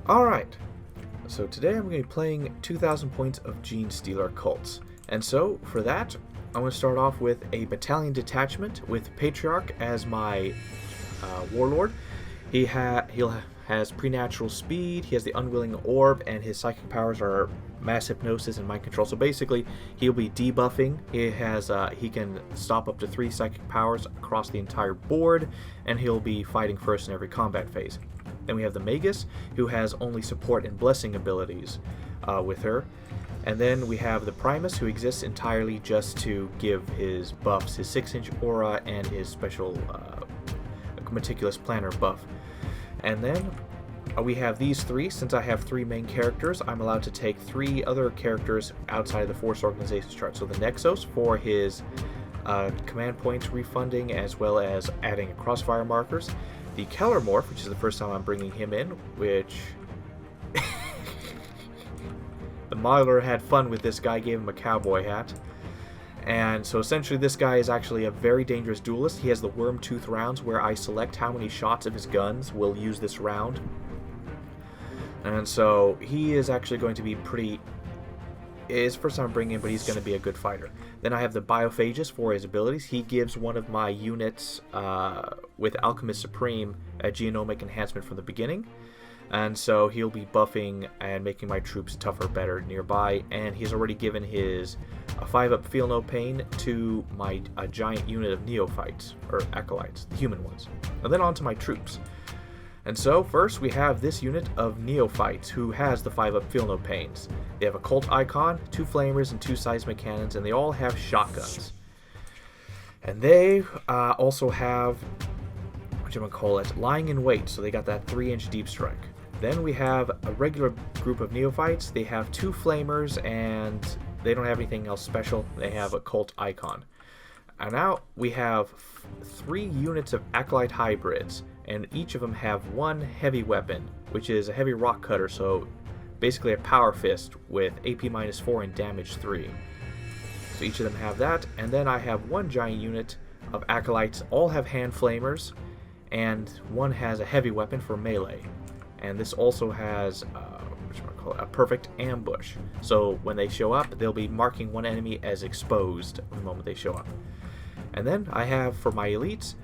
Alright, so today I'm going to be playing 2,000 points of Genestealer cults. And so, for that, I'm going to start off with a battalion detachment with Patriarch as my warlord. He has preternatural speed, he has the unwilling orb, and his psychic powers are mass hypnosis and mind control. So basically, he'll be debuffing. He can stop up to 3 psychic powers across the entire board, and he'll be fighting first in every combat phase. Then we have the Magus, who has only support and blessing abilities with her. And then we have the Primus, who exists entirely just to give his buffs, his 6-inch aura and his special meticulous planner buff. And then we have these 3. Since I have 3 main characters, I'm allowed to take 3 other characters outside of the Force Organization chart. So the Nexos for his command points refunding, as well as adding crossfire markers. The Kellermorph, which is the first time I'm bringing him in, which the modeler had fun with this guy, gave him a cowboy hat. And so essentially this guy is actually a very dangerous duelist. He has the worm tooth rounds where I select how many shots of his guns will use this round. And so he is actually going to be it's the first time I'm bringing him, but he's going to be a good fighter. Then I have the Biophagist for his abilities. He gives one of my units with Alchemist Supreme a genomic enhancement from the beginning. And so he'll be buffing and making my troops tougher, better nearby. And he's already given his 5-up Feel No Pain to a giant unit of neophytes, or acolytes, the human ones. And then on to my troops. And so, first we have this unit of neophytes who has the 5-up Feel No Pains. They have a cult icon, 2 flamers, and 2 seismic cannons, and they all have shotguns. And they also have, lying in wait, so they got that 3-inch deep strike. Then we have a regular group of neophytes. They have 2 flamers, and they don't have anything else special. They have a cult icon. And now we have 3 units of acolyte hybrids, and each of them have 1 heavy weapon, which is a heavy rock cutter, so basically a power fist with AP -4 and damage 3. So each of them have that, and then I have 1 giant unit of acolytes. All have hand flamers, and 1 has a heavy weapon for melee. And this also has a perfect ambush. So when they show up, they'll be marking 1 enemy as exposed the moment they show up. And then I have, for my elites,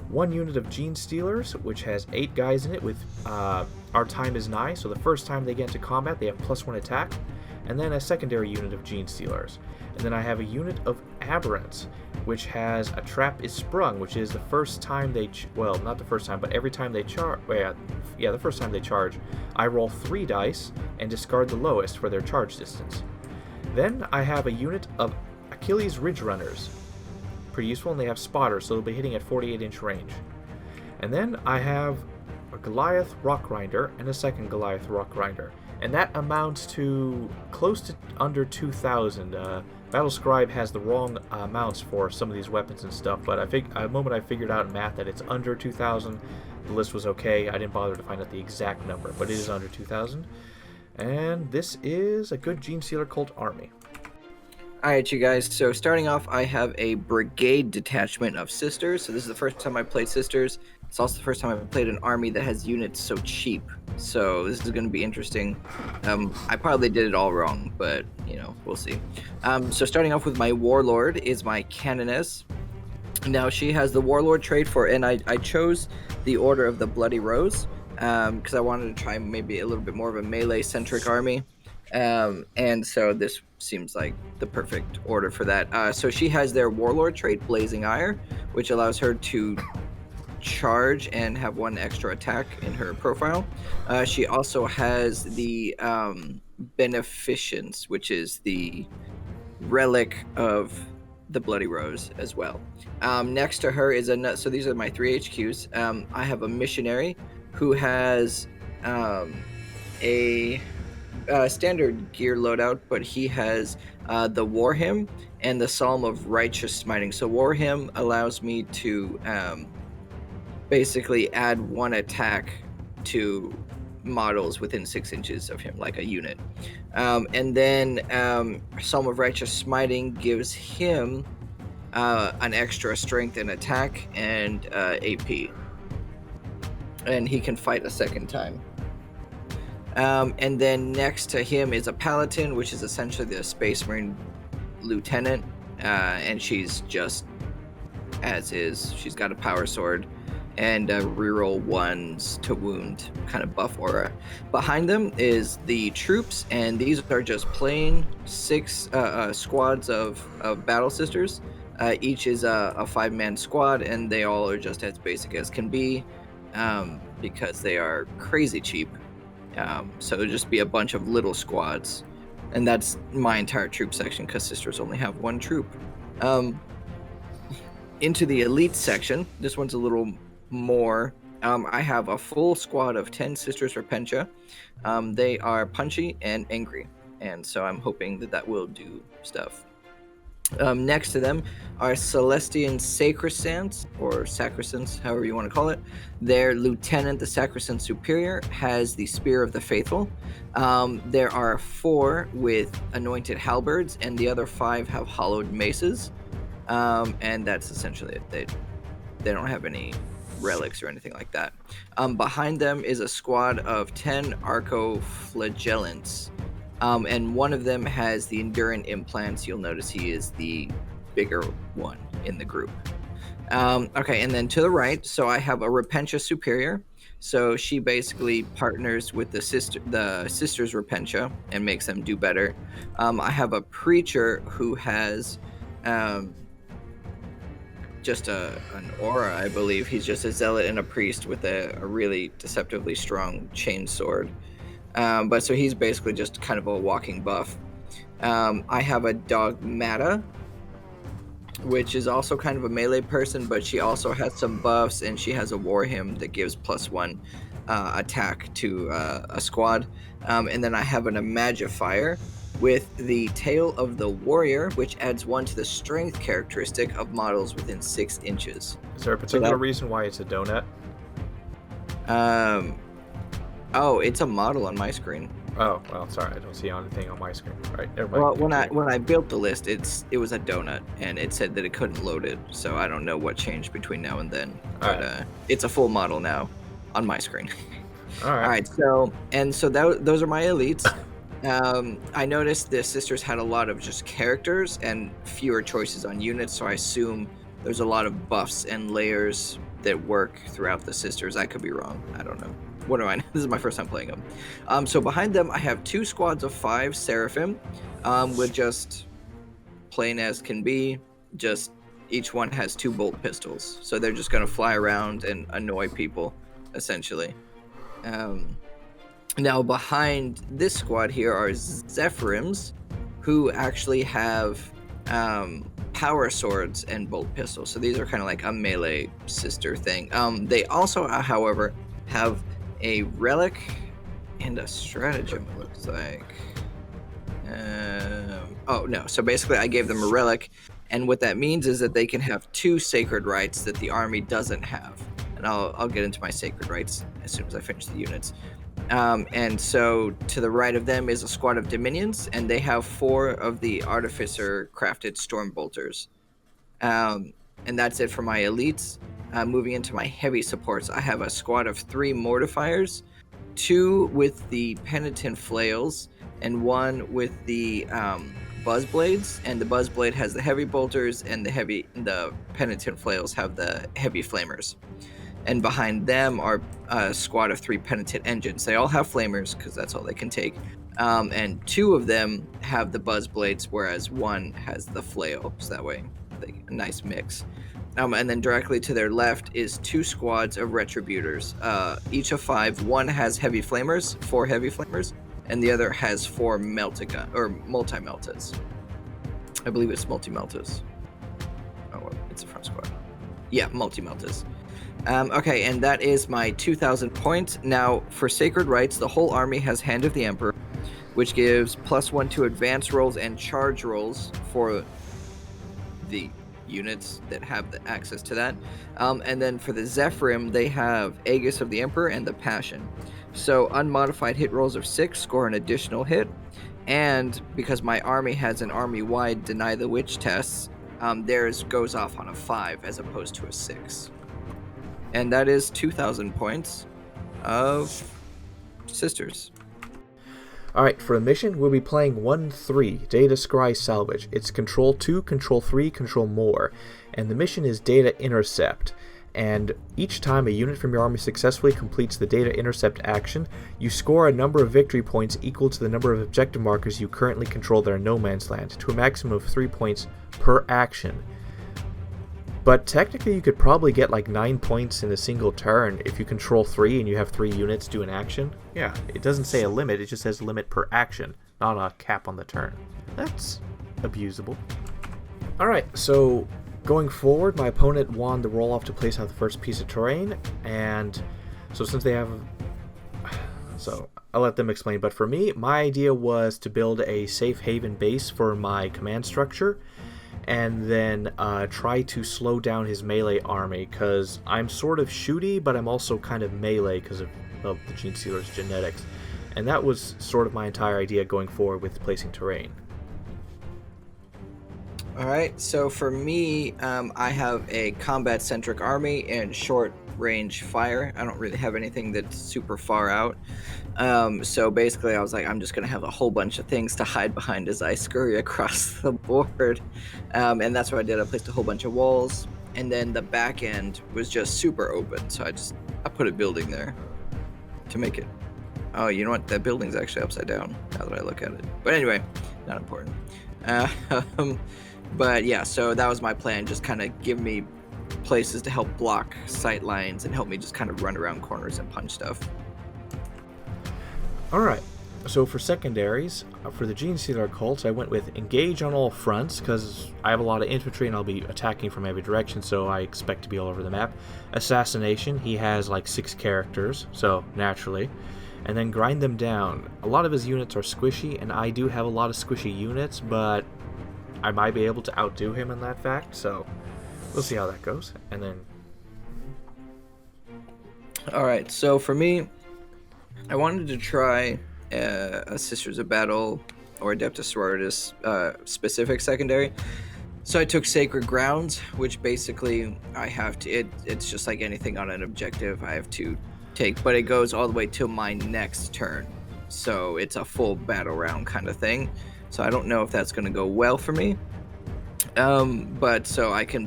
1 unit of Genestealers, which has 8 guys in it with Our Time Is Nigh, so the first time they get into combat, they have +1 attack. And then a secondary unit of Genestealers. And then I have a unit of Aberrants, which has a Trap is Sprung, which is the first time they, not the first time, but every time they charge, the first time they charge, I roll 3 dice and discard the lowest for their charge distance. Then I have a unit of Achilles Ridge Runners. Pretty useful, and they have spotters, so they'll be hitting at 48-inch range. And then I have a Goliath Rock Grinder and a second Goliath Rock Grinder, and that amounts to close to under 2,000. Battle Scribe has the wrong amounts for some of these weapons and stuff, but the moment I figured out in math that it's under 2,000, the list was okay. I didn't bother to find out the exact number, but it is under 2,000. And this is a good Genestealer cult army. Alright, you guys, so starting off, I have a brigade detachment of sisters. So this is the first time I played sisters. It's also the first time I've played an army that has units so cheap. So this is going to be interesting. I probably did it all wrong, but, we'll see. So starting off with my warlord is my canoness. Now, she has the warlord trait and I chose the Order of the Bloody Rose because I wanted to try maybe a little bit more of a melee-centric army. And so this seems like the perfect order for that. So she has their warlord trait, Blazing Ire, which allows her to charge and have 1 extra attack in her profile. She also has the Beneficence, which is the relic of the Bloody Rose as well. Next to her is so these are my 3 HQs. I have a missionary who has a standard gear loadout, but he has the War Hymn and the Psalm of Righteous Smiting. So War Hymn allows me to basically add 1 attack to models within 6 inches of him, like a unit. And then Psalm of Righteous Smiting gives him an extra strength and attack and AP. And he can fight a second time. And then next to him is a paladin, which is essentially the Space Marine lieutenant, and she's just as is. She's got a power sword and reroll ones to wound kind of buff aura. Behind them is the troops, and these are just plain six squads of battle sisters. Each is a 5-man squad, and they all are just as basic as can be, because they are crazy cheap. So it'll just be a bunch of little squads, and that's my entire troop section because sisters only have one troop. Into the elite section, this one's a little more. I have a full squad of 10 sisters for Pencha. They are punchy and angry, and so I'm hoping that will do stuff. Next to them are Celestian Sacrosants, or Sacrosants, however you want to call it. Their lieutenant, the Sacrosanct Superior, has the Spear of the Faithful. There are 4 with anointed halberds, and the other 5 have hollowed maces. And that's essentially it. They don't have any relics or anything like that. Behind them is a squad of 10 Arcoflagellants. And one of them has the Endurant implants. You'll notice he is the bigger one in the group. Okay, and then to the right, so I have a Repentia Superior. So she basically partners with the sisters Repentia and makes them do better. I have a Preacher who has just an aura, I believe. He's just a zealot and a priest with a really deceptively strong chain sword. But so he's basically just kind of a walking buff. I have a Dogmata, which is also kind of a melee person, but she also has some buffs, and she has a war hymn that gives +1 attack to a squad. And then I have an Imagifier with the Tail of the Warrior, which adds 1 to the strength characteristic of models within 6 inches. Is there a particular reason why it's a donut? Oh, it's a model on my screen. Oh, well, sorry, I don't see anything on my screen. All right, never mind. Well, when I built the list, it was a donut, and it said that it couldn't load it, so I don't know what changed between now and then. But it's a full model now on my screen. All right. So those are my elites. I noticed the sisters had a lot of just characters and fewer choices on units, so I assume there's a lot of buffs and layers that work throughout the sisters. I could be wrong. I don't know. What do I know? This is my first time playing them. So behind them, I have 2 squads of 5 Seraphim, with just plain as can be. Just each one has 2 bolt pistols, so they're just going to fly around and annoy people, essentially. Now, behind this squad here are Zephyrims, who actually have power swords and bolt pistols. So these are kind of like a melee sister thing. They also, however, have a relic and a stratagem, it looks like. Oh, no. So basically, I gave them a relic, and what that means is that they can have 2 sacred rites that the army doesn't have. And I'll get into my sacred rites as soon as I finish the units. And so to the right of them is a squad of Dominions, and they have 4 of the Artificer crafted Storm Bolters. And that's it for my elites. Moving into my heavy supports, I have a squad of 3 Mortifiers, 2 with the Penitent Flails, and 1 with the Buzzblades. And the Buzzblade has the Heavy Bolters, and the Penitent Flails have the Heavy Flamers. And behind them are a squad of 3 Penitent Engines. They all have flamers, because that's all they can take. And 2 of them have the Buzzblades, whereas 1 has the flail. So that way, a nice mix. And then directly to their left is 2 squads of Retributors. Each of 5. 1 has heavy flamers, 4 heavy flamers, and the other has 4 multi-meltas. I believe it's multi-meltas. Oh, well, it's a front squad. Yeah, multi-meltas. Okay, and that is my 2,000 points. Now, for Sacred Rites, the whole army has Hand of the Emperor, which gives +1 to advance rolls and charge rolls for the units that have the access to that. And then for the Zephyrim, they have Aegis of the Emperor and the Passion. So unmodified hit rolls of 6 score an additional hit. And because my army has an army-wide Deny the Witch tests, theirs goes off on a 5 as opposed to a 6. And that is 2,000 points of sisters. Alright, for a mission, we'll be playing 1-3, Data Scry Salvage. It's Control 2, Control 3, Control More, and the mission is Data Intercept. And each time a unit from your army successfully completes the Data Intercept action, you score a number of victory points equal to the number of objective markers you currently control that are no man's land, to a maximum of 3 points per action. But technically you could probably get like 9 points in a single turn if you control 3 and you have 3 units do an action. Yeah, it doesn't say a limit, it just says limit per action, not a cap on the turn. That's abusable. Alright, so going forward, my opponent won the roll-off to place out the first piece of terrain, and so since they have... So, I'll let them explain, but for me, my idea was to build a safe haven base for my command structure, and then try to slow down his melee army, because I'm sort of shooty, but I'm also kind of melee because of the Genestealer's genetics. And that was sort of my entire idea going forward with placing terrain. Alright, so for me, I have a combat-centric army and short-range fire. I don't really have anything that's super far out. So basically I was like, I'm just going to have a whole bunch of things to hide behind as I scurry across the board. And that's what I did. I placed a whole bunch of walls, and then the back end was just super open. So I put a building there to make it. Oh, you know what? That building's actually upside down now that I look at it. But anyway, not important. But yeah, so that was my plan. Just kind of give me places to help block sight lines and help me just kind of run around corners and punch stuff. Alright, so for secondaries, for the Genestealer cult, I went with Engage on all fronts, because I have a lot of infantry and I'll be attacking from every direction, so I expect to be all over the map. Assassination, he has like 6 characters, so naturally. And then Grind them down. A lot of his units are squishy, and I do have a lot of squishy units, but I might be able to outdo him in that fact, so we'll see how that goes. And then... Alright, so for me, I wanted to try a Sisters of Battle or Adeptus Sororitas specific secondary. So I took Sacred Grounds, which basically I have to... It's just like anything on an objective I have to take, but it goes all the way till my next turn. So it's a full battle round kind of thing. So I don't know if that's going to go well for me. But so I can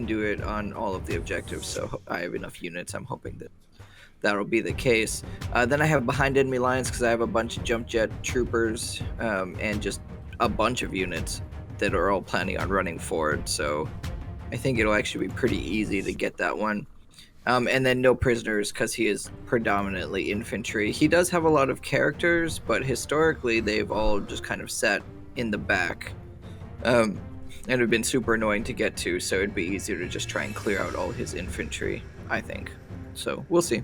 do it on all of the objectives. So I have enough units. I'm hoping that that'll be the case. Then I have behind enemy lines because I have a bunch of jump jet troopers and just a bunch of units that are all planning on running forward. So I think it'll actually be pretty easy to get that one. And then no prisoners because he is predominantly infantry. He does have a lot of characters, but historically they've all just kind of sat in the back and have been super annoying to get to, so it'd be easier to just try and clear out all his infantry, I think. So we'll see.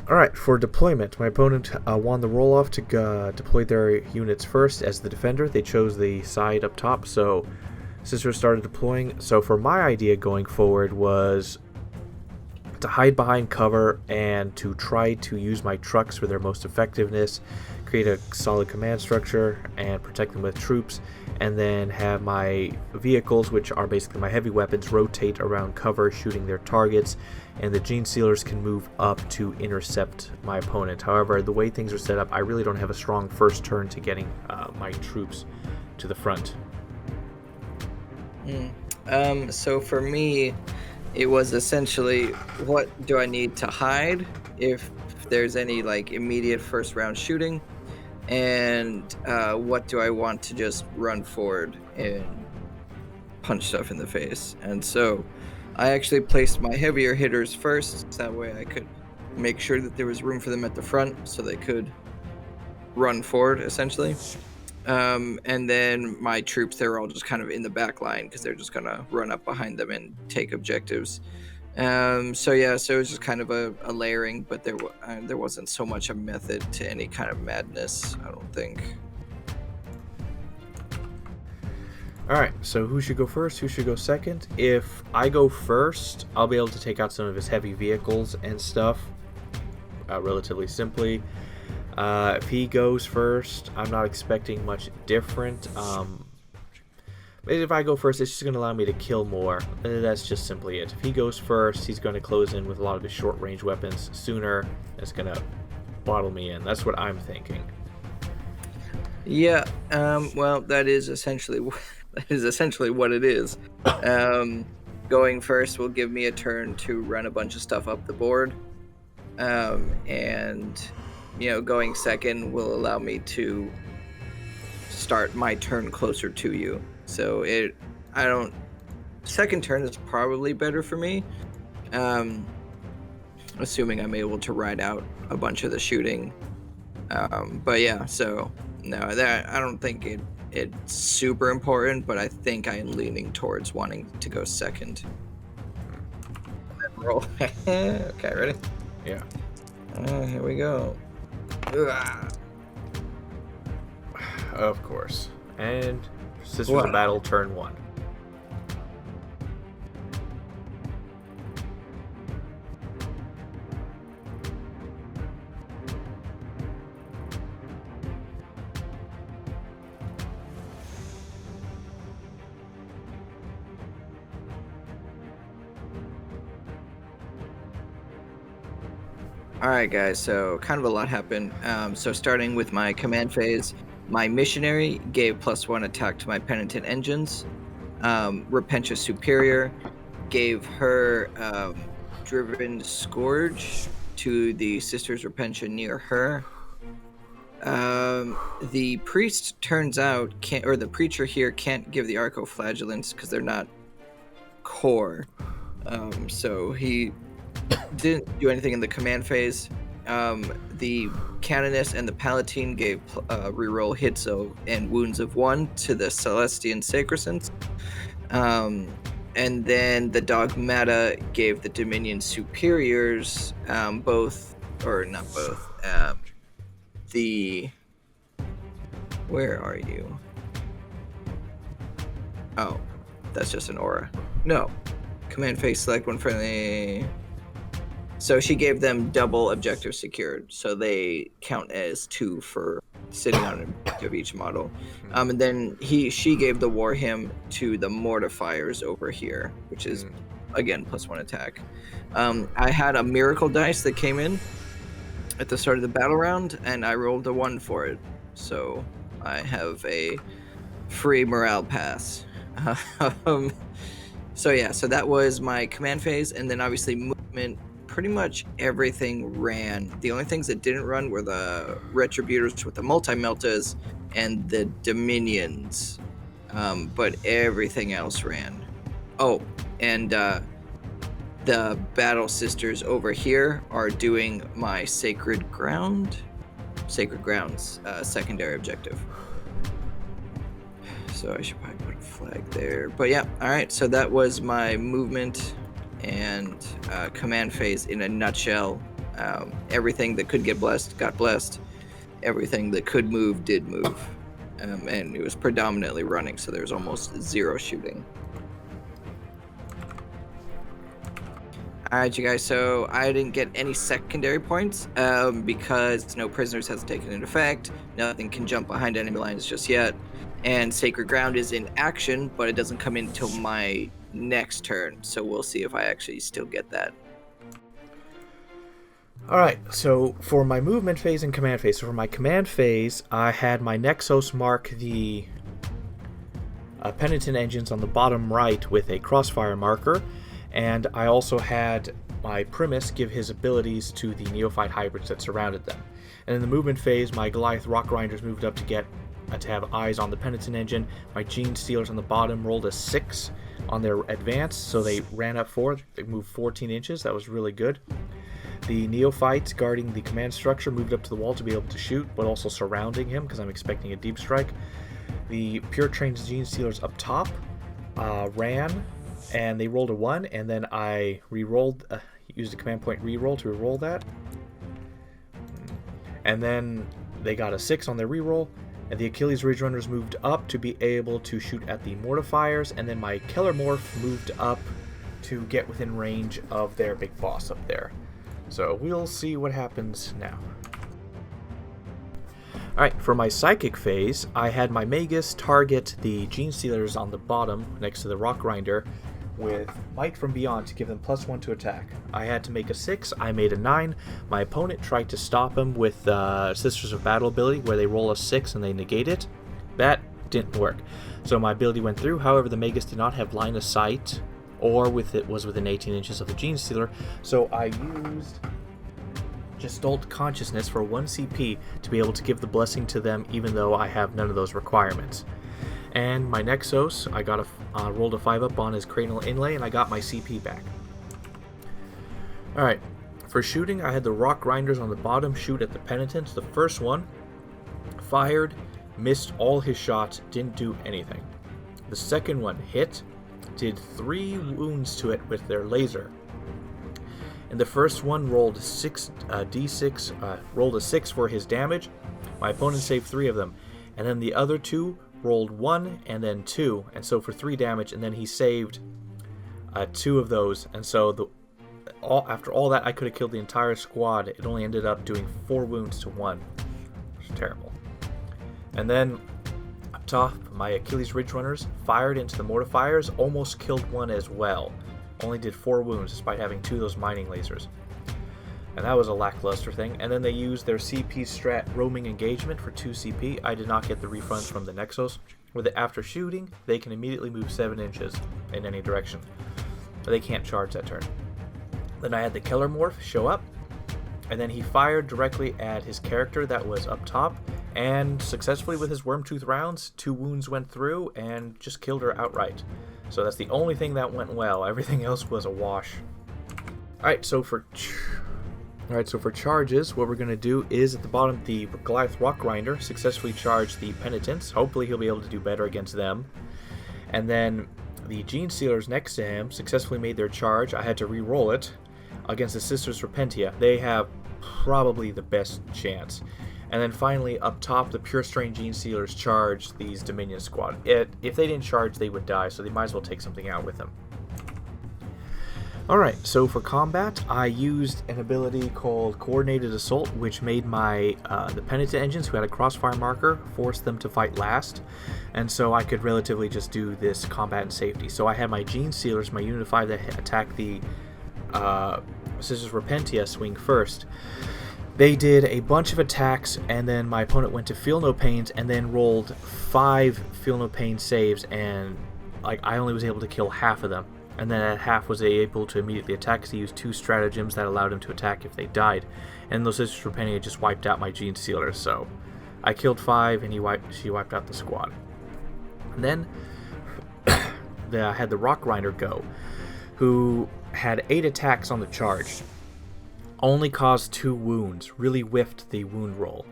Alright, for deployment, my opponent won the roll-off to deploy their units first as the defender. They chose the side up top, so Sisters started deploying. So for my idea going forward was to hide behind cover and to try to use my trucks for their most effectiveness, create a solid command structure and protect them with troops, and then have my vehicles, which are basically my heavy weapons, rotate around cover shooting their targets, and the Genestealers can move up to intercept my opponent. However, the way things are set up, I really don't have a strong first turn to getting my troops to the front. So for me, it was essentially, what do I need to hide if there's any like immediate first round shooting, and what do I want to just run forward and punch stuff in the face. And so I actually placed my heavier hitters first, so that way I could make sure that there was room for them at the front so they could run forward essentially. And then my troops, they're all just kind of in the back line because they're just gonna run up behind them and take objectives. So yeah, so it was just kind of a layering, but there wasn't so much a method to any kind of madness, I don't think. Alright, so who should go first? Who should go second? If I go first, I'll be able to take out some of his heavy vehicles and stuff relatively simply. If he goes first, I'm not expecting much different. If I go first, it's just going to allow me to kill more. That's just simply it. If he goes first, he's going to close in with a lot of his short-range weapons sooner. It's going to bottle me in. That's what I'm thinking. Yeah. Well, that is essentially what it is. Going first will give me a turn to run a bunch of stuff up the board. And going second will allow me to start my turn closer to you. So I don't. Second turn is probably better for me. Assuming I'm able to ride out a bunch of the shooting. But yeah, so no, that I don't think it's super important, but I think I am leaning towards wanting to go second. And then roll. Okay, ready? Yeah. Here we go. Ugh. Of course. And Sisters What? of Battle, turn 1. All right, guys. So kind of a lot happened. So starting with my command phase, my missionary gave +1 attack to my penitent engines. Repentia Superior gave her driven scourge to the sisters Repentia near her. The priest turns out the preacher here can't give the arcoflagellants because they're not core. So he didn't do anything in the command phase. The canoness and the palatine gave reroll hits and wounds of 1 to the Celestian sacrosanct. And then the dogmata gave the Dominion superiors where are you? Oh, that's just an aura. No. Command phase, select one friendly. So she gave them double objective secured, so they count as 2 for sitting on an objective each model. And then she gave the war hymn to the mortifiers over here, which is again +1 attack. I had a miracle dice that came in at the start of the battle round, and I rolled a 1 for it, so I have a free morale pass. So yeah, so that was my command phase, and then obviously movement. Pretty much everything ran. The only things that didn't run were the retributors with the multi-meltas and the dominions, but everything else ran. Oh, and the battle sisters over here are doing my sacred grounds secondary objective. So I should probably put a flag there. But yeah, all right, so that was my movement and command phase in a nutshell. Everything that could get blessed got blessed. Everything that could move did move. And it was predominantly running, so there was almost 0 shooting. All right, you guys, so I didn't get any secondary points because no prisoners has taken into effect. Nothing can jump behind enemy lines just yet. And Sacred Ground is in action, but it doesn't come in until my next turn, so we'll see if I actually still get that. Alright, so for my movement phase and command phase, so for my command phase, I had my Nexos mark the penitent engines on the bottom right with a crossfire marker, and I also had my Primus give his abilities to the neophyte hybrids that surrounded them. And in the movement phase, my Goliath Rock Grinders moved up to have eyes on the penitent engine. My Genestealers on the bottom rolled a 6 on their advance, so they ran up forward. They moved 14 inches. That was really good. The neophytes guarding the command structure moved up to the wall to be able to shoot, but also surrounding him because I'm expecting a deep strike. The pure trained Genestealers up top ran, and they rolled a 1, and then I re-rolled, used a command point re-roll to re-roll that. And then they got a 6 on their re-roll. And the Achilles Ridge Runners moved up to be able to shoot at the Mortifiers, and then my Keller Morph moved up to get within range of their big boss up there. So we'll see what happens now. Alright, for my Psychic phase, I had my Magus target the Genestealers on the bottom next to the Rock Grinder with Might from Beyond to give them +1 to attack. I had to make a 6, I made a 9. My opponent tried to stop him with Sisters of Battle ability, where they roll a 6 and they negate it. That didn't work. So my ability went through, however the Magus did not have line of sight, or was within 18 inches of the Genestealer, so I used Gestalt Consciousness for 1 CP to be able to give the blessing to them, even though I have none of those requirements. And my Nexos, I got rolled a 5-up on his cranial inlay, and I got my CP back. Alright, for shooting, I had the Rock Grinders on the bottom shoot at the Penitents. The first one fired, missed all his shots, didn't do anything. The second one hit, did 3 wounds to it with their laser. And the first one rolled rolled a 6 for his damage. My opponent saved 3 of them. And then the other 2 rolled 1 and then 2, and so for 3 damage, and then he saved 2 of those, and so after all that, I could have killed the entire squad. It only ended up doing 4 wounds to 1. Which is terrible. And then up top, my Achilles Ridge Runners fired into the mortifiers, almost killed 1 as well. Only did 4 wounds despite having 2 of those mining lasers. And that was a lackluster thing. And then they used their CP strat roaming engagement for 2 CP. I did not get the refunds from the Nexos, where after shooting, they can immediately move 7 inches in any direction. But they can't charge that turn. Then I had the Keller Morph show up, and then he fired directly at his character that was up top, and successfully with his Wormtooth rounds, 2 wounds went through and just killed her outright. So that's the only thing that went well. Everything else was a wash. Alright, so for charges, what we're going to do is at the bottom, the Goliath Rock Grinder successfully charged the Penitents. Hopefully he'll be able to do better against them. And then the Genestealers next to him successfully made their charge. I had to re-roll it against the Sisters Repentia. They have probably the best chance. And then finally, up top, the Pure Strain Genestealers charged these Dominion squad. If they didn't charge, they would die, so they might as well take something out with them. Alright, so for combat, I used an ability called Coordinated Assault, which made the Penitent Engines, who had a crossfire marker, force them to fight last. And so I could relatively just do this combat and safety. So I had my Genestealers, my Unit 5 that attacked the Sisters Repentia swing first. They did a bunch of attacks, and then my opponent went to Feel No Pains, and then rolled 5 Feel No Pain saves, and I only was able to kill half of them. And then at half was able to immediately attack because he used 2 stratagems that allowed him to attack if they died. And those Sisters Repentia just wiped out my Genestealer, so I killed 5 and she wiped out the squad. And then I had the Rock Grinder go, who had 8 attacks on the charge. Only caused 2 wounds, really whiffed the wound roll,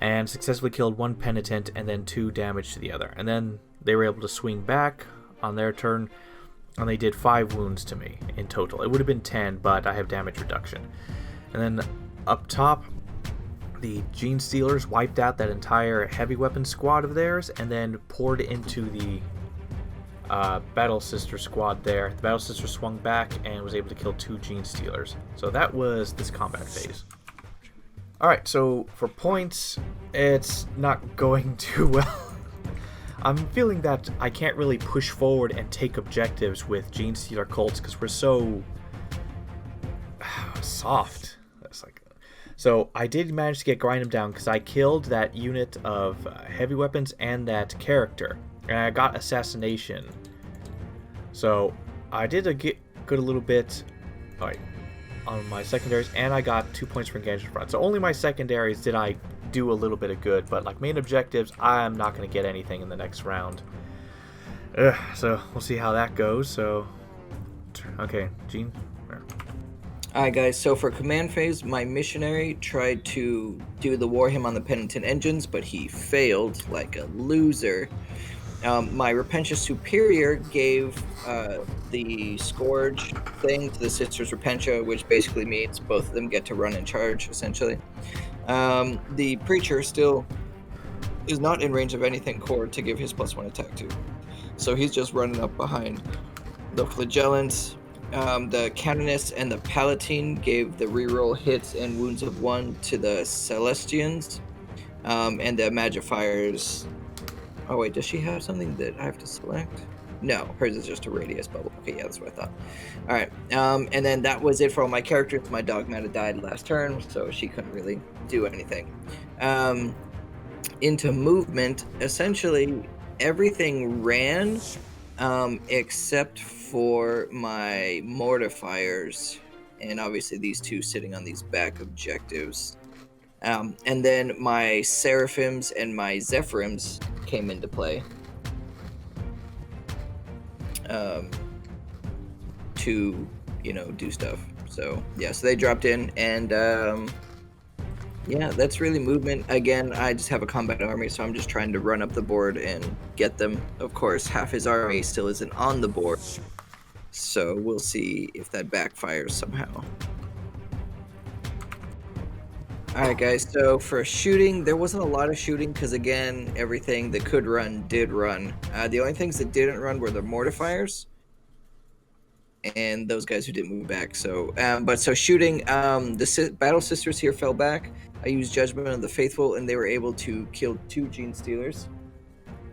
and successfully killed 1 Penitent and then 2 damage to the other. And then they were able to swing back on their turn, and they did 5 wounds to me in total. It would have been 10, but I have damage reduction. And then up top, the Genestealers wiped out that entire heavy weapon squad of theirs, and then poured into the Battle Sister squad there. The Battle Sister swung back and was able to kill 2 Genestealers. So that was this combat phase. Alright, so for points, it's not going too well. I'm feeling that I can't really push forward and take objectives with Genestealer cults because we're so soft. So I did manage to grind him down because I killed that unit of heavy weapons and that character, and I got assassination. So I did a little bit on my secondaries, and I got 2 points for engagement front. So only my secondaries did I do a little bit of good, but main objectives, I'm not going to get anything in the next round. So we'll see how that goes. So okay, Gene. Alright guys, so for command phase, my missionary tried to do the war hymn on the Penitent Engines, but he failed like a loser. My Repentia Superior gave the Scourge thing to the Sisters Repentia, which basically means both of them get to run and charge, essentially. The Preacher still is not in range of anything core to give his +1 attack to. So he's just running up behind the Flagellants. The Canonist and the Palatine gave the reroll hits and wounds of 1 to the Celestians. And the Magifiers... Oh wait, does she have something that I have to select? No, hers is just a radius bubble. Okay, yeah, that's what I thought. All right, and then that was it for all my characters. My dog might have died last turn, so she couldn't really do anything. Into movement, essentially everything ran, except for my mortifiers, and obviously these two sitting on these back objectives. And then my seraphims and my zephyrims came into play. To do stuff. So yeah, so they dropped in, and yeah, that's really movement. Again, I just have a combat army, so I'm just trying to run up the board and get them. Of course, half his army still isn't on the board, so we'll see if that backfires somehow. All right, guys, so for shooting, there wasn't a lot of shooting because, again, everything that could run did run. The only things that didn't run were the mortifiers and those guys who didn't move back. So, so shooting, the Battle Sisters here fell back. I used Judgment of the Faithful, and they were able to kill 2 Genestealers.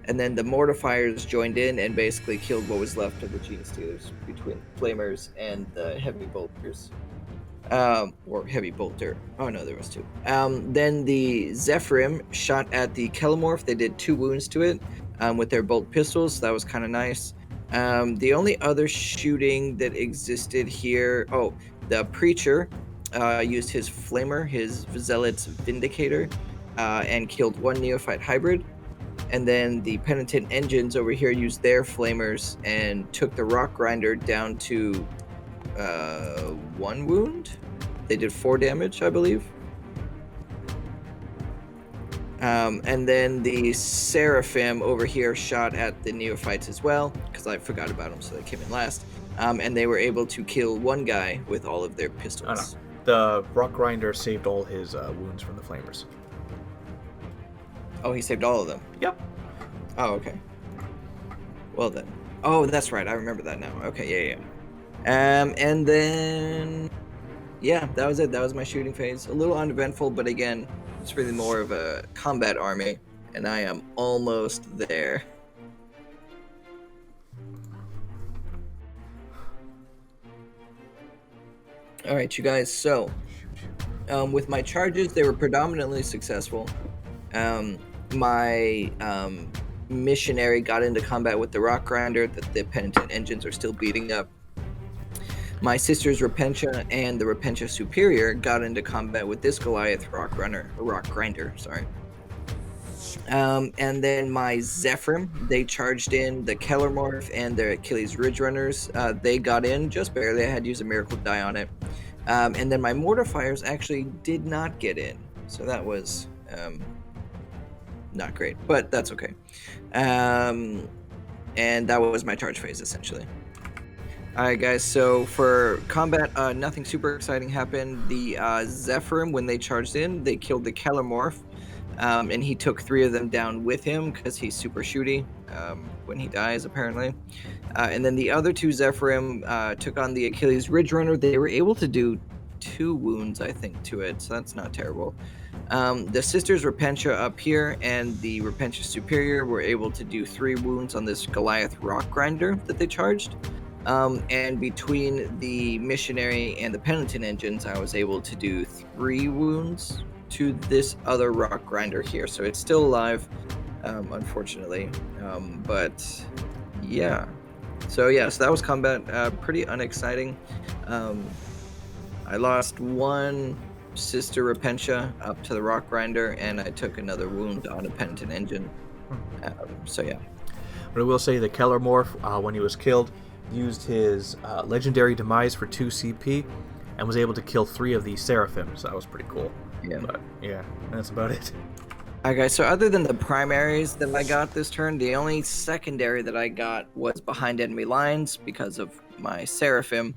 And then the Mortifiers joined in and basically killed what was left of the Genestealers between Flamers and the Heavy Bolters. Or Heavy Bolter. Oh no, there was 2. Then the Zephyrim shot at the Kellamorph. They did 2 wounds to it with their bolt pistols. So that was kind of nice. The only other shooting that existed here, the Preacher used his Flamer, his Zealot's Vindicator, and killed 1 Neophyte Hybrid. And then the Penitent Engines over here used their Flamers and took the Rock Grinder down to 1 wound. They did 4 damage, I believe. And then the Seraphim over here shot at the Neophytes as well, because I forgot about them, so they came in last. And they were able to kill 1 guy with all of their pistols. Oh, no. The Rock Grinder saved all his wounds from the Flamers. Oh, he saved all of them? Yep. Oh, okay. Well then. Oh, that's right. I remember that now. Okay, yeah. And then... yeah, that was it. That was my shooting phase. A little uneventful, but again, it's really more of a combat army, and I am almost there. All right, you guys. So, with my charges, they were predominantly successful. My missionary got into combat with the Rock Grinder that the Penitent Engines are still beating up. My sisters Repentia and the Repentia Superior got into combat with this Goliath Rock Grinder, sorry. And then my Zephyrim, they charged in the Kellamorph and the Achilles Ridge Runners. They got in just barely. I had to use a miracle die on it. And then my Mortifiers actually did not get in, so that was not great, but that's okay. And that was my charge phase essentially. Alright guys, so for combat, nothing super exciting happened. The Zephyrim, when they charged in, they killed the Kellamorph, and he took 3 of them down with him because he's super shooty when he dies, apparently. And then the other 2 Zephyrim took on the Achilles Ridge Runner. They were able to do 2 wounds, I think, to it, so that's not terrible. The Sisters Repentia up here and the Repentia Superior were able to do 3 wounds on this Goliath Rock Grinder that they charged. And between the Missionary and the Penitent Engines, I was able to do 3 wounds to this other Rock Grinder here. So it's still alive, unfortunately. But yeah. So that was combat. Pretty unexciting. I lost 1 Sister Repentia up to the Rock Grinder, and I took another wound on a Penitent Engine. So yeah. But I will say the Kellamorph, when he was killed, used his legendary demise for 2 CP and was able to kill 3 of the Seraphims. So that was pretty cool. Yeah. But yeah, that's about it. Alright guys, so other than the primaries that I got this turn, the only secondary that I got was behind enemy lines because of my Seraphim.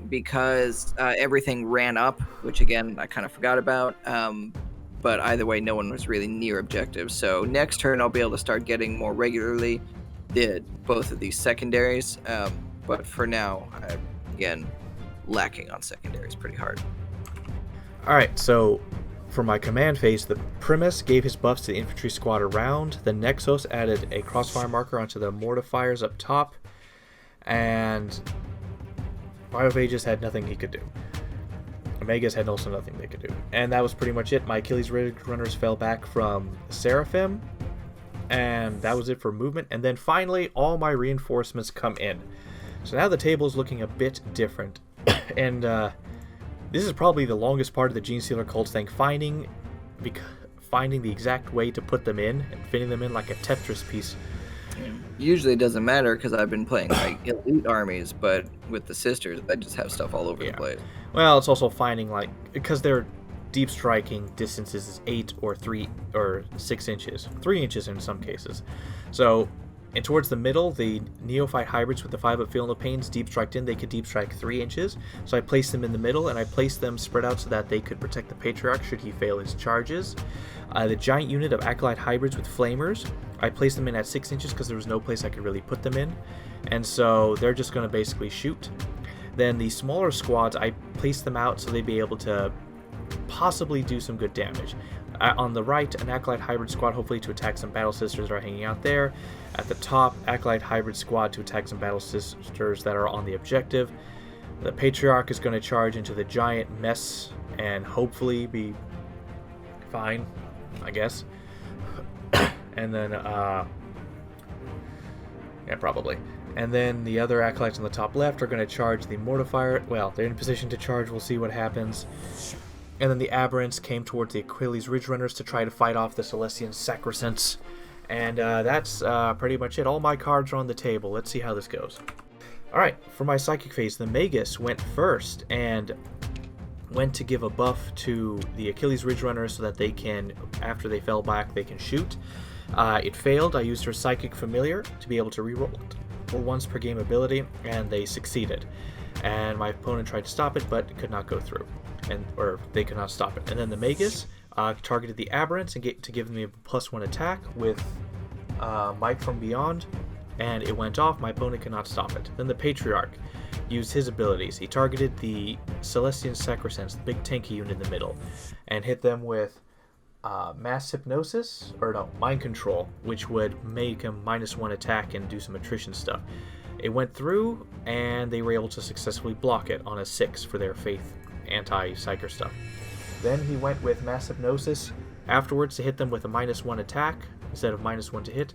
Because everything ran up, which again, I kind of forgot about. But either way, no one was really near objective. So next turn, I'll be able to start getting more regularly both of these secondaries. But for now, again, lacking on secondaries pretty hard. All right, so For my command phase, the Primus gave his buffs to the infantry squad around. The Nexos added a crossfire marker onto the mortifiers up top. And Biovagus had nothing he could do. Omegas had also nothing they could do. And that was pretty much it. My Achilles Ridge Runners fell back from Seraphim. And that was it for movement. And then finally, all my reinforcements come in. So now the table is looking a bit different. And this is probably the longest part of the Genestealer Cults thing. Finding the exact way to put them in and fitting them in like a Tetris piece. Usually it doesn't matter because I've been playing like elite armies, but with the sisters, I just have stuff all over the place. Well, it's also finding because their deep striking distances is 8 or 3 or 6 inches, 3 inches in some cases. So, and towards the middle, the neophyte hybrids with the 5-up Feel No Pains deep striked in, they could deep strike 3 inches. So I placed them in the middle, and I placed them spread out so that they could protect the Patriarch should he fail his charges. The giant unit of Acolyte hybrids with flamers, I placed them in at 6 inches because there was no place I could really put them in. And so they're just going to basically shoot. Then the smaller squads, I placed them out so they'd be able to possibly do some good damage. On the right, an Acolyte Hybrid squad, hopefully to attack some Battle Sisters that are hanging out there. At the top, Acolyte Hybrid squad to attack some Battle Sisters that are on the objective. The Patriarch is going to charge into the giant mess and hopefully be fine, I guess. And then, yeah, probably. And then the other Acolytes on the top left are going to charge the Mortifier. Well, they're in position to charge. We'll see what happens. And then the Aberrants came towards the Achilles Ridge Runners to try to fight off the Celestian Sacrosancts. And that's pretty much it. All my cards are on the table. Let's see how this goes. Alright, for my Psychic phase, the Magus went first and went to give a buff to the Achilles Ridge Runners so that they can, after they fell back, they can shoot. It failed. I used her Psychic Familiar to be able to reroll it for once per game ability, and they succeeded. And my opponent tried to stop it, but could not go through. Or they could not stop it. And then the Magus targeted the Aberrants and to give them a +1 attack with Might from Beyond, and it went off. My opponent could not stop it. Then the Patriarch used his abilities. He targeted the Celestian Sacrosancts, the big tanky unit in the middle, and hit them with Mass Hypnosis, or no, Mind Control, which would make him -1 attack and do some attrition stuff. It went through, and they were able to successfully block it on a 6 for their Faith anti-psyker stuff. Then he went with Mass Hypnosis afterwards to hit them with a -1 attack instead of -1 to hit,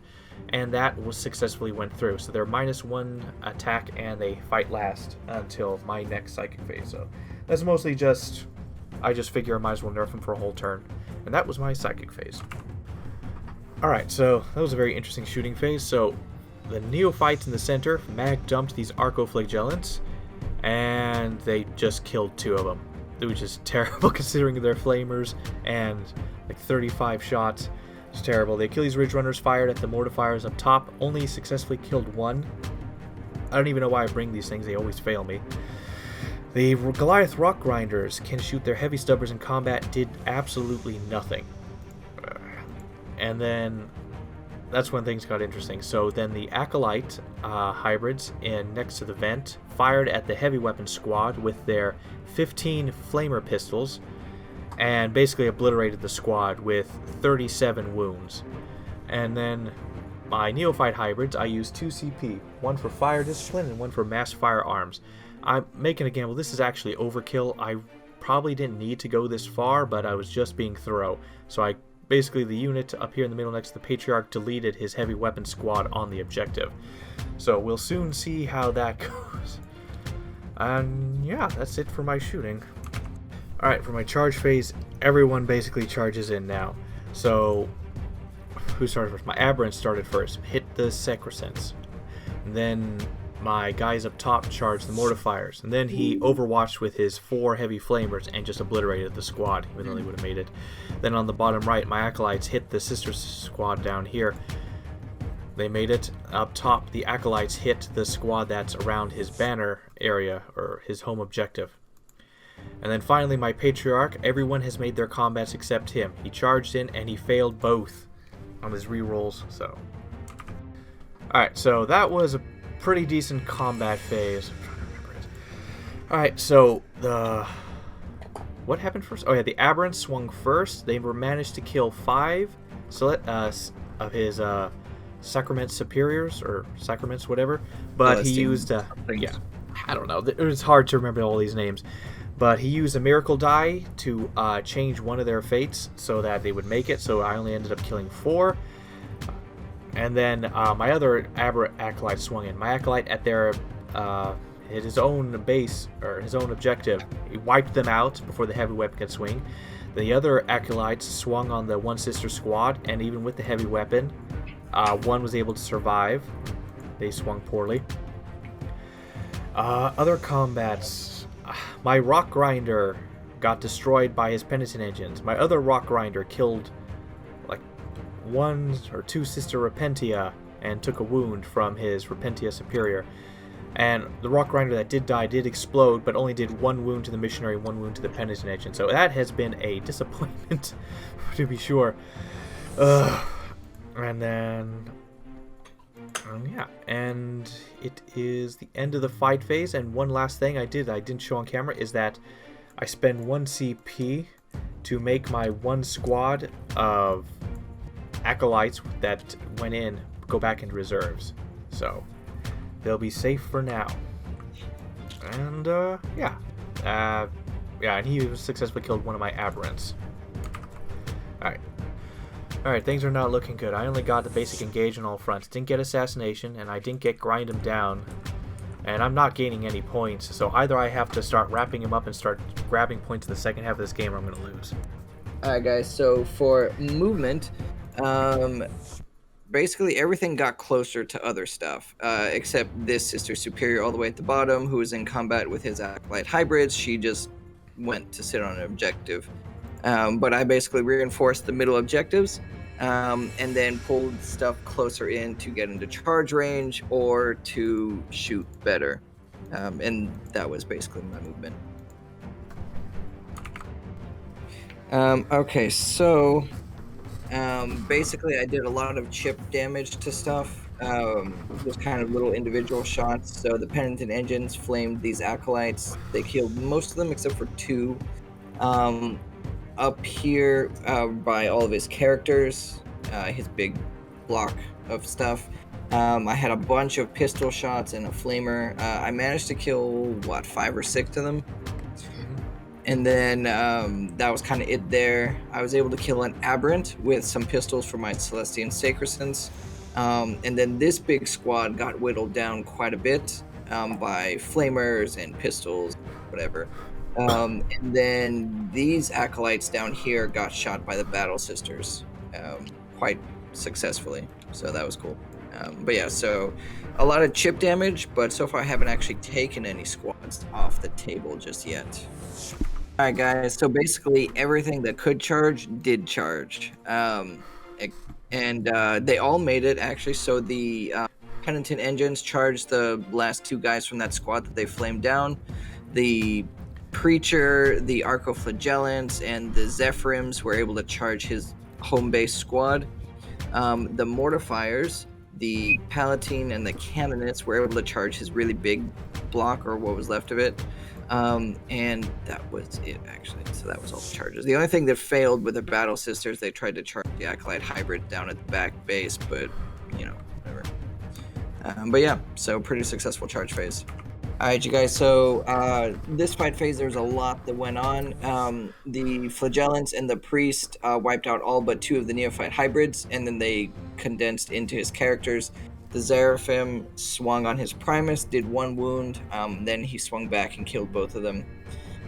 and that was successfully went through. So they're -1 attack and they fight last until my next Psychic phase. So that's mostly just, I just figure I might as well nerf him for a whole turn. And that was my Psychic phase. Alright, so that was a very interesting shooting phase. So the Neophytes in the center, mag dumped these Archoflagellants, and they just killed 2 of them, which is terrible considering they're flamers and like 35 shots. It's terrible. The Achilles Ridge Runners fired at the mortifiers up top, only successfully killed 1. I don't even know why I bring these things, they always fail me. The Goliath Rock Grinders can shoot their heavy stubbers in combat, did absolutely nothing. And then that's when things got interesting. So then the Acolyte hybrids next to the vent fired at the heavy weapon squad with their 15 flamer pistols and basically obliterated the squad with 37 wounds. And then my Neophyte hybrids, I used 2 CP, one for fire discipline and one for mass firearms. I'm making a gamble. This is actually overkill. I probably didn't need to go this far, but I was just being thorough. So basically the unit up here in the middle next to the Patriarch deleted his heavy weapon squad on the objective. So we'll soon see how that goes. And yeah, that's it for my shooting. Alright, for my charge phase, everyone basically charges in now. So, who started first? My Aberrant started first, hit the Sacrosancts. And then my guys up top charged the Mortifiers. And then he overwatched with his 4 heavy flamers and just obliterated the squad, even though they would have made it. Then on the bottom right, my Acolytes hit the Sister Squad down here. They made it. Up top, the Acolytes hit the squad that's around his banner area, or his home objective. And then finally, my Patriarch, everyone has made their combats except him. He charged in and he failed both on his rerolls, so. Alright, so that was a pretty decent combat phase. I'm trying to remember it. Alright, so what happened first? Oh yeah, the Aberrant swung first. They were managed to kill 5 of his Sacrament Superiors, or Sacraments, whatever. But he Celestial used things. yeah, I don't know. It's hard to remember all these names. But he used a miracle die to change one of their fates so that they would make it. So I only ended up killing 4. And then my other Aberrant Acolyte swung in. My Acolyte at his own base, or his own objective, he wiped them out before the heavy weapon could swing. The other Acolytes swung on the One Sister squad, and even with the heavy weapon, one was able to survive. They swung poorly. Other combats. My Rock Grinder got destroyed by his Penitent Engines. My other Rock Grinder killed like 1 or 2 Sister Repentia and took a wound from his Repentia Superior. And the Rock Grinder that did die did explode, but only did 1 wound to the Missionary, 1 wound to the Penitent Engine. So that has been a disappointment, to be sure. And then... yeah, and it is the end of the fight phase. And one last thing I didn't show on camera, is that I spend 1 CP to make my 1 squad of Acolytes that went in go back into reserves. So they'll be safe for now. And yeah, and he successfully killed one of my Aberrants. Alright, things are not looking good. I only got the basic engage on all fronts. Didn't get assassination, and I didn't get grind him down. And I'm not gaining any points, so either I have to start wrapping him up and start grabbing points in the second half of this game, or I'm going to lose. Alright guys, so for movement, basically everything got closer to other stuff, except this Sister Superior all the way at the bottom, who was in combat with his Acolyte hybrids. She just went to sit on an objective. But I basically reinforced the middle objectives, and then pulled stuff closer in to get into charge range or to shoot better. And that was basically my movement. Okay, so basically I did a lot of chip damage to stuff, just kind of little individual shots. So the Penitent Engines flamed these Acolytes. They killed most of them except for 2. Up here by all of his characters, his big block of stuff. I had a bunch of pistol shots and a flamer. I managed to kill, 5 or 6 of them. And then that was kind of it there. I was able to kill an Aberrant with some pistols for my Celestian Sacrosands. And then this big squad got whittled down quite a bit by flamers and pistols, whatever. And then these Acolytes down here got shot by the Battle Sisters quite successfully, so that was cool. But yeah, so a lot of chip damage, but so far I haven't actually taken any squads off the table just yet. Alright guys, so basically everything that could charge did charge. And they all made it actually, so the Penitent Engines charged the last 2 guys from that squad that they flamed down. The Preacher, the Archoflagellants, and the Zephyrims were able to charge his home base squad. The Mortifiers, the Palatine, and the Canonists were able to charge his really big block, or what was left of it. And that was it, actually. So that was all the charges. The only thing that failed with the Battle Sisters, they tried to charge the Acolyte Hybrid down at the back base, but, whatever. But yeah, so pretty successful charge phase. Alright, you guys, so this fight phase, there's a lot that went on. The Flagellants and the Priest wiped out all but 2 of the Neophyte hybrids, and then they condensed into his characters. The Seraphim swung on his Primus, did 1 wound, then he swung back and killed both of them.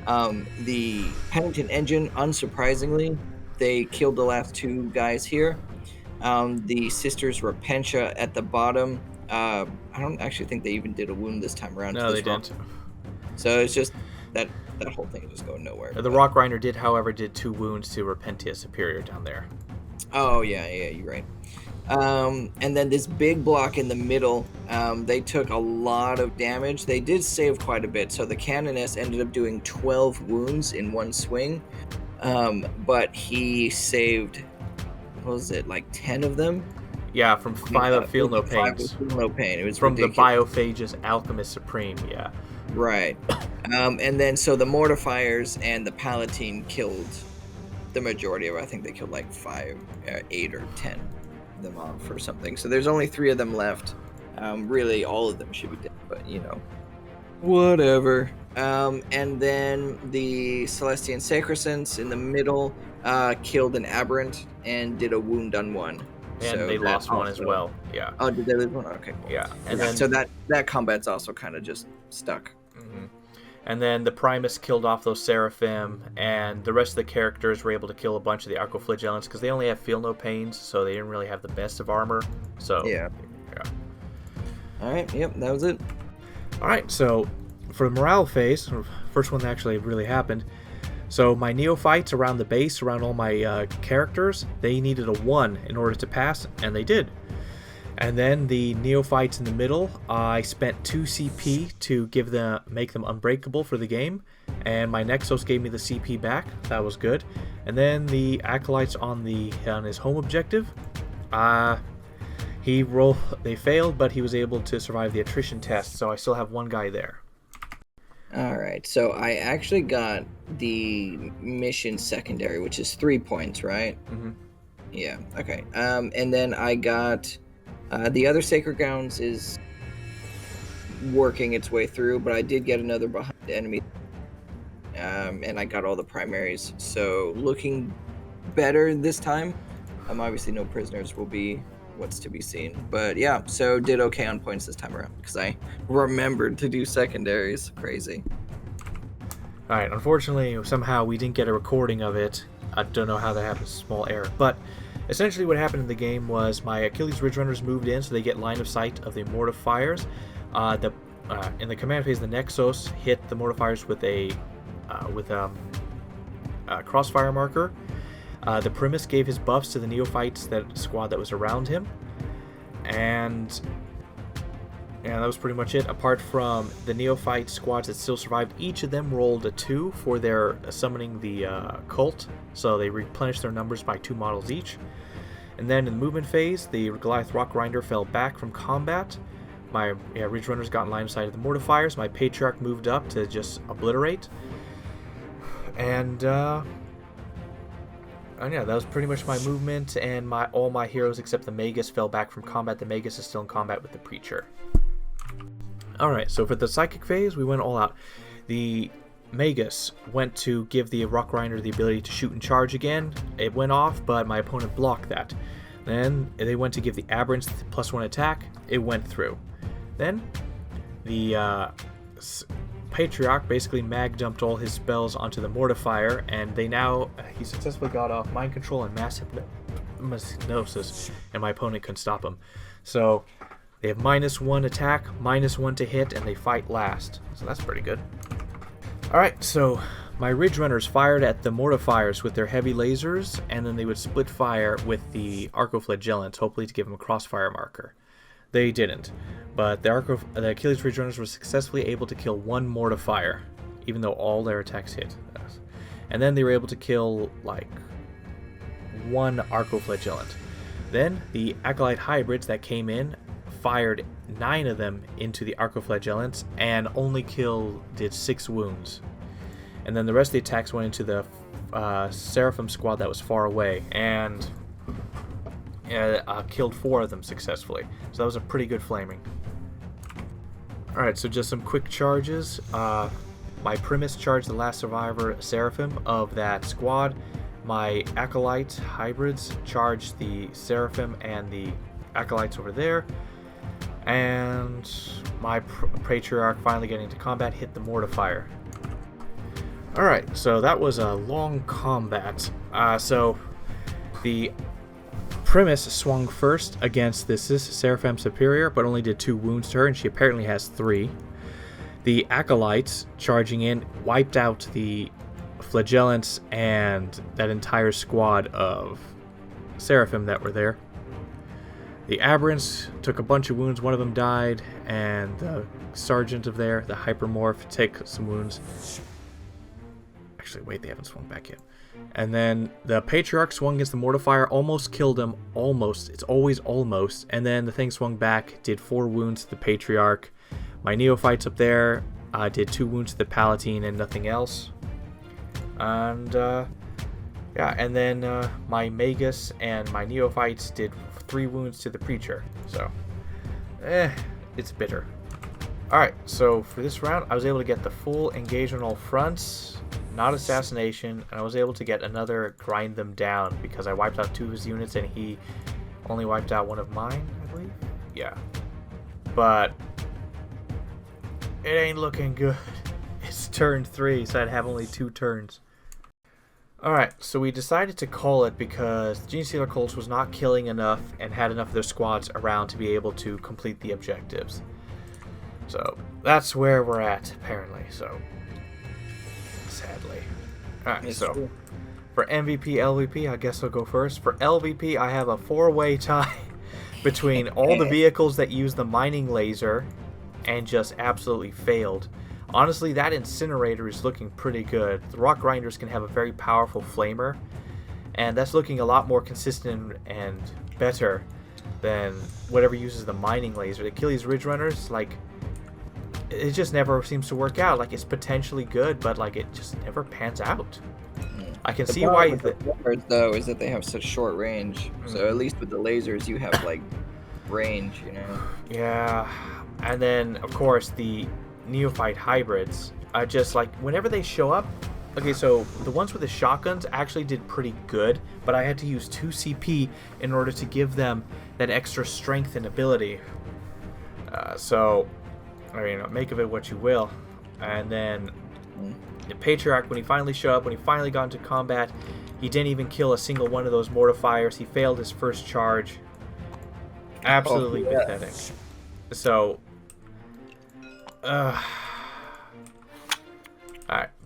The Penitent Engine, unsurprisingly, they killed the last 2 guys here. The Sisters Repentia at the bottom, I don't actually think they even did a wound this time around. No, they didn't. So it's just that whole thing is just going nowhere. The Rock Grinder did, however, 2 wounds to Repentia Superior down there. Oh, yeah, you're right. And then this big block in the middle, they took a lot of damage. They did save quite a bit. So the Canoness ended up doing 12 wounds in 1 swing. But he saved, what was it, like 10 of them? Yeah, from Feel No Pain. Feel No Pain. It was from ridiculous. the Biophagus Alchemist Supreme, yeah. Right. And then so the Mortifiers and the Palatine killed the majority of. I think they killed like 5, 8, or 10 of them off or something. So there's only 3 of them left. Really, all of them should be dead, but whatever. And then the Celestian Sacrosants in the middle killed an Aberrant and did a wound on one. And so they lost one as also- well. Yeah. Oh, did they lose one? Okay, cool. Yeah. And Yeah, then so that combat's also kind of just stuck. Mhm. And then the Primus killed off those Seraphim, and the rest of the characters were able to kill a bunch of the Arcoflagellants because they only have Feel No Pains, so they didn't really have the best of armor. So Yeah. All right. Yep. That was it. All right. So for the morale phase, first one that actually really happened. So my neophytes around the base, around all my characters, they needed a 1 in order to pass, and they did. And then the neophytes in the middle, I spent 2 CP to make them unbreakable for the game, and my Nexos gave me the CP back. That was good. And then the acolytes on his home objective, they failed, but he was able to survive the attrition test. So I still have 1 guy there. All right. So I actually got the mission secondary, which is 3 points, right? Mm-hmm. Yeah. Okay. And then I got the other Sacred Grounds is working its way through, but I did get another behind the enemy, and I got all the primaries. So looking better this time. Obviously, no prisoners will be what's to be seen, but yeah. So did okay on points this time around because I remembered to do secondaries. Crazy. All right. Unfortunately, somehow we didn't get a recording of it. I don't know how that happened. Small error, but. Essentially what happened in the game was my Achilles Ridge Runners moved in, so they get line of sight of the Mortifiers. In the command phase, the Nexos hit the Mortifiers with a crossfire marker. The Primus gave his buffs to the Neophytes, that squad that was around him. And that was pretty much it. Apart from the Neophyte squads that still survived, each of them rolled a 2 for their summoning the cult, so they replenished their numbers by 2 models each. And then in the movement phase, the Goliath Rock Grinder fell back from combat. My Ridge Runners got in line of sight of the Mortifiers. My Patriarch moved up to just obliterate. And yeah, that was pretty much my movement, and all my heroes except the Magus fell back from combat. The Magus is still in combat with the Preacher. Alright, so for the Psychic phase, we went all out. The Magus went to give the Rock Grinder the ability to shoot and charge again. It went off, but my opponent blocked that. Then they went to give the Aberrants +1 attack. It went through. Then the Patriarch basically mag dumped all his spells onto the Mortifier, and he successfully got off Mind Control and Mass Hypnosis, and my opponent couldn't stop him. So they have -1 attack, -1 to hit, and they fight last. So that's pretty good. Alright, so my Ridge Runners fired at the Mortifiers with their heavy lasers, and then they would split fire with the Arcoflagellants, hopefully to give them a crossfire marker. They didn't, but the Achilles Ridge Runners were successfully able to kill 1 Mortifier, even though all their attacks hit. And then they were able to kill, 1 Arcoflagellant. Then the Acolyte Hybrids that came in fired 9 of them into the Arcoflagellants and only did 6 wounds. And then the rest of the attacks went into the Seraphim squad that was far away and killed 4 of them successfully. So that was a pretty good flaming. Alright, so just some quick charges. My Primus charged the last survivor Seraphim of that squad. My Acolyte Hybrids charged the Seraphim and the Acolytes over there. And my Patriarch finally getting into combat hit the Mortifier. Alright, so that was a long combat. So the Primus swung first against this Seraphim Superior, but only did 2 wounds to her, and she apparently has 3. The Acolytes charging in wiped out the Flagellants and that entire squad of Seraphim that were there. The Aberrants took a bunch of wounds, one of them died, and the Sergeant of there, the Hypermorph, took some wounds. Actually, wait, they haven't swung back yet. And then the Patriarch swung against the Mortifier, almost killed him, almost. It's always almost. And then the thing swung back, did 4 wounds to the Patriarch. My Neophytes up there I did 2 wounds to the Palatine and nothing else. And yeah, and then my Magus and my Neophytes did 3 wounds to the Preacher. So, it's bitter. Alright, so for this round, I was able to get the full engagement on all fronts, not assassination, and I was able to get another grind them down because I wiped out 2 of his units and he only wiped out 1 of mine, I believe? Yeah. But it ain't looking good. It's turn 3, so I'd have only 2 turns. Alright, so we decided to call it because the Genestealer Colts was not killing enough and had enough of their squads around to be able to complete the objectives. So that's where we're at, apparently. So sadly. Alright, so for MVP, LVP, I guess I'll go first. For LVP, I have a 4-way tie between all the vehicles that use the mining laser and just absolutely failed. Honestly, that incinerator is looking pretty good. The rock grinders can have a very powerful flamer, and that's looking a lot more consistent and better than whatever uses the mining laser. The Achilles Ridge Runners, like, it just never seems to work out. Like, it's potentially good, but like it just never pans out. I can see why. The boards, though, is that they have such short range. So at least with the lasers, you have like range, you know. Yeah, and then of course the Neophyte hybrids. I just like whenever they show up. Okay, so the ones with the shotguns actually did pretty good, but I had to use 2 CP in order to give them that extra strength and ability. So, I mean, make of it what you will. And then the Patriarch, when he finally showed up, when he finally got into combat, he didn't even kill a single one of those mortifiers. He failed his first charge. Absolutely pathetic. So, alright,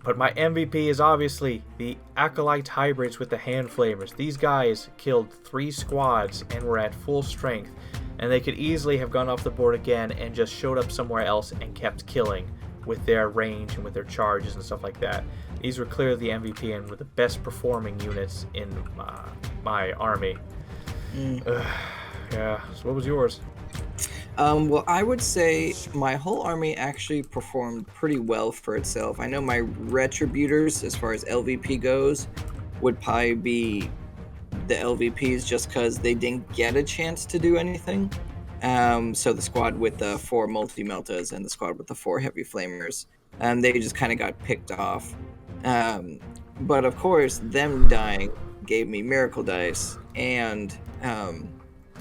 but my MVP is obviously the Acolyte hybrids with the hand flamers. These guys killed 3 squads and were at full strength, and they could easily have gone off the board again and just showed up somewhere else and kept killing with their range and with their charges and stuff like that. These were clearly the MVP and were the best performing units in my army. Yeah, so what was yours? Well, I would say my whole army actually performed pretty well for itself. I know my Retributors, as far as LVP goes, would probably be the LVPs just because they didn't get a chance to do anything. So the squad with the 4 multi-meltas and the squad with the 4 heavy flamers, they just kind of got picked off. But of course, them dying gave me miracle dice and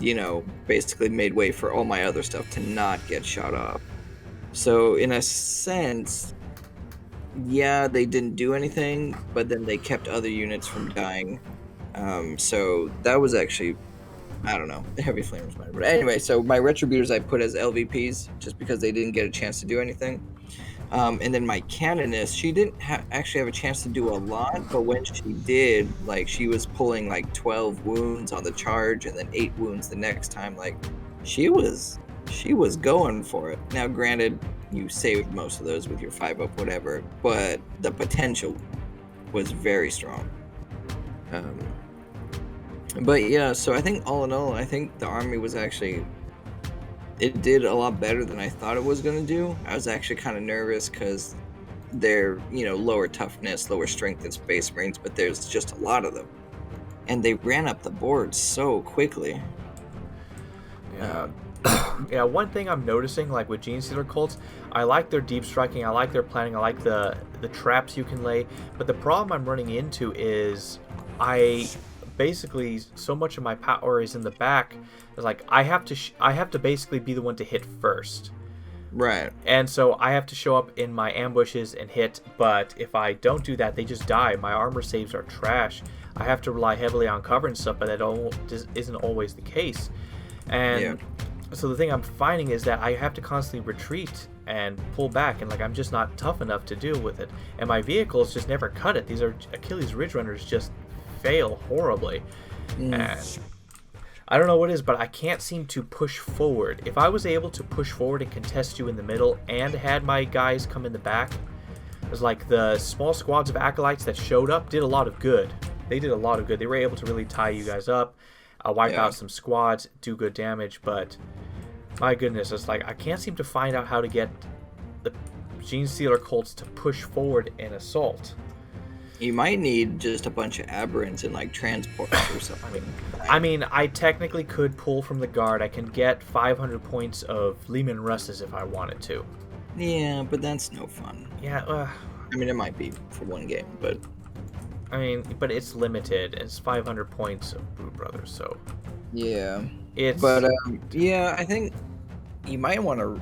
you know, basically made way for all my other stuff to not get shot off. So in a sense, yeah, they didn't do anything, but then they kept other units from dying. So that was actually, I don't know, the heavy flamers matter. But anyway, so my Retributors I put as LVPs just because they didn't get a chance to do anything. And then my Canoness, she didn't actually have a chance to do a lot, but when she did, like, she was pulling like 12 wounds on the charge and then 8 wounds the next time. Like, she was going for it. Now, granted, you saved most of those with your 5-up whatever, but the potential was very strong. But yeah, so I think all in all, I think the army was actually, it did a lot better than I thought it was going to do. I was actually kind of nervous because they're, you know, lower toughness, lower strength than Space Marines, but there's just a lot of them. And they ran up the board so quickly. Yeah. Yeah, one thing I'm noticing, like with Genestealer cults, I like their deep striking, I like their planning, I like the traps you can lay, but the problem I'm running into is basically so much of my power is in the back. It's like I have to basically be the one to hit first, right? And so I have to show up in my ambushes and hit, but if I don't do that, they just die. My armor saves are trash. I have to rely heavily on cover and stuff, but that isn't always the case. And so the thing I'm finding is that I have to constantly retreat and pull back, and like I'm just not tough enough to deal with it, and my vehicles just never cut it. These are Achilles Ridge Runners, just fail horribly. And I don't know what it is, but I can't seem to push forward. If I was able to push forward and contest you in the middle and had my guys come in the back, it was like the small squads of acolytes that showed up did a lot of good. They did a lot of good. They were able to really tie you guys up, wipe out some squads, do good damage, but my goodness, it's like I can't seem to find out how to get the Genestealer cults to push forward and assault. You might need just a bunch of aberrants and like transports or something. I technically could pull from the guard. I can get 500 points of Lehman Russes if I wanted to. Yeah, but that's no fun. Yeah, I mean, it might be for one game, but but it's limited. It's 500 points of Brood Brothers, so yeah. it's. But yeah, I think you might want to.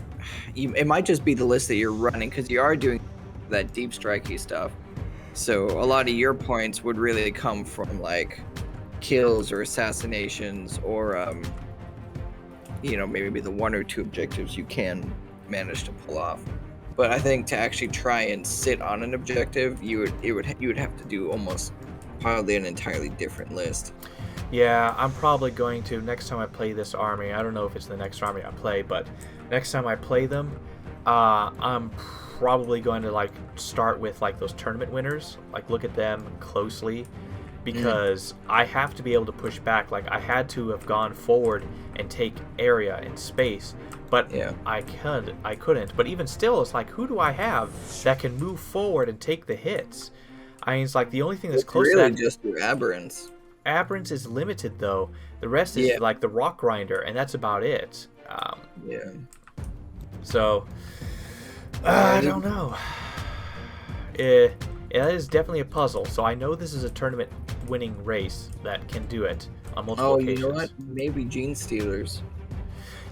It might just be the list that you're running because you are doing that deep strikey stuff. So a lot of your points would really come from like kills or assassinations or maybe the one or two objectives you can manage to pull off. But I think to actually try and sit on an objective, you would have to do almost probably an entirely different list. Yeah, I'm probably going to next time I play this army. I don't know if it's the next army I play, but next time I play them, I'm probably going to like start with like those tournament winners, like look at them closely, because I have to be able to push back. Like I had to have gone forward and take area and space, but Yeah. I couldn't. But even still, it's like, who do I have that can move forward and take the hits? I mean, it's like the only thing that's It's close really to that. just your aberrants. Aberrants is limited though. The rest is like the rock grinder, and that's about it. Yeah. So I don't know. It is definitely a puzzle. So I know this is a tournament winning race that can do it on multiple occasions. You know what? Maybe Genestealers.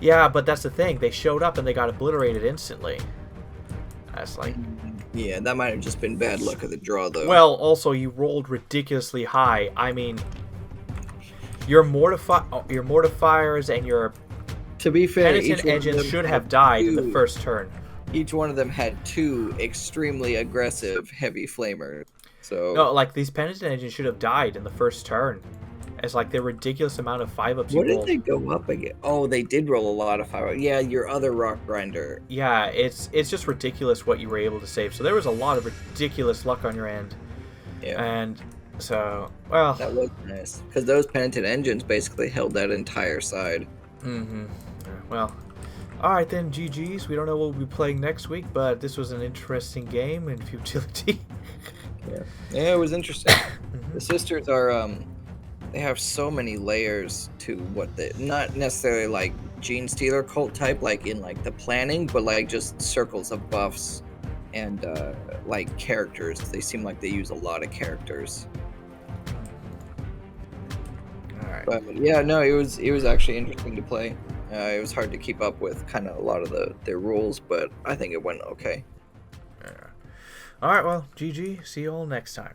Yeah, but that's the thing. They showed up and they got obliterated instantly. That's like. Yeah, that might have just been bad luck of the draw, though. Well, also you rolled ridiculously high. I mean, your mortifiers and your to be fair, penitent engines should have died in the first turn. Each one of them had two extremely aggressive heavy flamers. So no, like these penitent engines should have died in the first turn. It's like the ridiculous amount of 5-ups. What did they go up again? Oh, they did roll a lot of 5-up. Yeah, your other rock grinder. Yeah, it's just ridiculous what you were able to save. So there was a lot of ridiculous luck on your end. Yeah. And so, well, that was nice because those penitent engines basically held that entire side. Mm-hmm. Well, all right then, GGs. We don't know what we'll be playing next week, but this was an interesting game in futility. Yeah, it was interesting. The sisters are they have so many layers to what they not necessarily like Genestealer cult type, like in like the planning, but like just circles of buffs and like characters. They seem like they use a lot of characters. All right. But yeah, no, it was actually interesting to play. It was hard to keep up with kind of a lot of their rules, but I think it went okay. All right, well, GG. See you all next time.